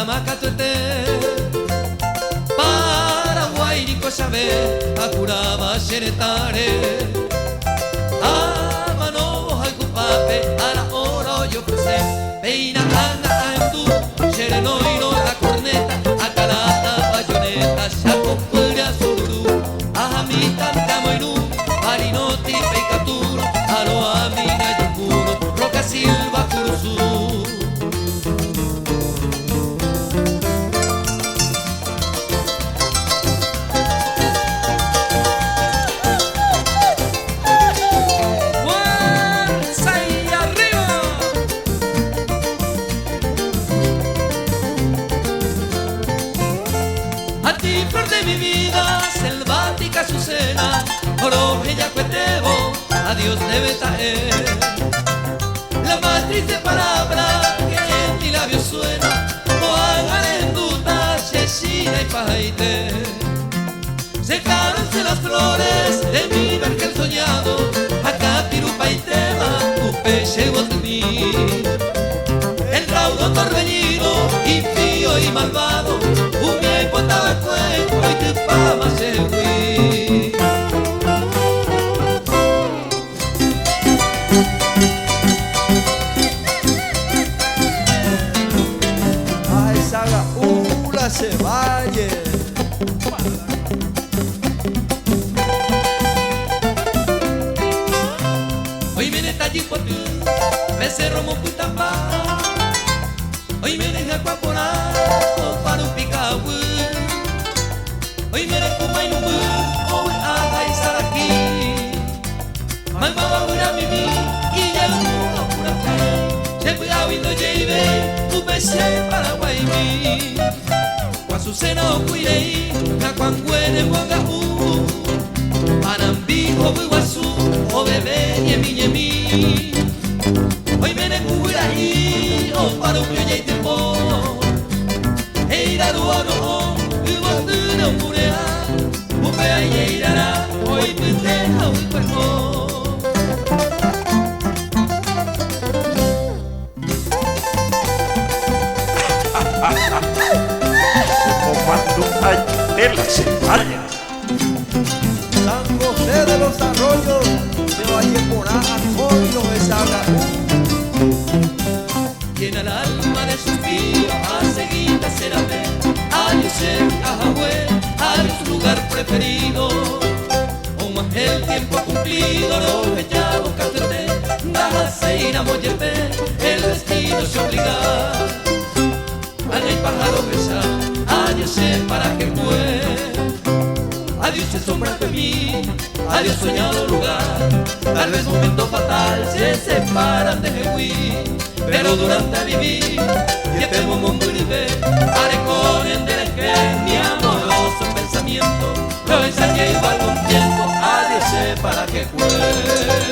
Tamacatuete, Paraguay ni Coyabé, Acuraba Xeretare, Amano Halcupape, a la hora yo ofrecer, Peina Anga Andu, Xerenoiro la corneta, Acalata bayoneta, Xacopuria Sururu, Ajamita Tamoinú, Marinoti Peicaturo, Aloamina Yucuro, Roca Silva Curuzú. Flor de mi vida, selvática Azucena, Oroje Yacuetebo, adiós debe traer. La más triste palabra que en mi labio suena, Moagarenduta, Chechina y Pajaite. Secáronse las flores de mi vergel soñado, acá Tirupa y Tema, Upe llegó a mí. El raudo torbellino, impío y malvado, Umia y Potabacueco, y te pama se fui. Ay, saga, se valle. Hoy viene Tallipotú, Becerro Moputambá. Hoy viene Jacuaporá, para un picabu. Hoy viene Cumainumú, hoy haga y saraki. Mamá va a mimi, y ya lo pudo pura fe. Se fue a Windo Jebe, un beche Paraguay mi. Azucena o Cuirei, Cacuanguene Wangaú. Panambico, Buiguazú, o bebé, Yemi, Yemi. Hoy viene Cuiraí, o para un y tempo. Eira Ruano, Uguatuna, Murea, Upea y Eirara, hoy Pendeja, hoy Cuerpo. Comando ay de la Cepalla. San José de los Arroyos, de Valleporá, Arroyo de Saga. Llena el alma de suspiro, a seguida será ver. Adiós en Cajahué, adiós lugar preferido. O más el tiempo cumplido, no me llamo Catete. Daja se irá Moyepe, el destino se obliga. Al pájaro besa, adiós para que fue. Adiós se sombra de mí, adiós soñado lugar. Tal vez momento fatal se separan de Jehuí. Pero durante vivir, y te pongo un buribe, haré con endereje mi amoroso pensamiento. Lo ensayé igual algún tiempo, adiós para que fue.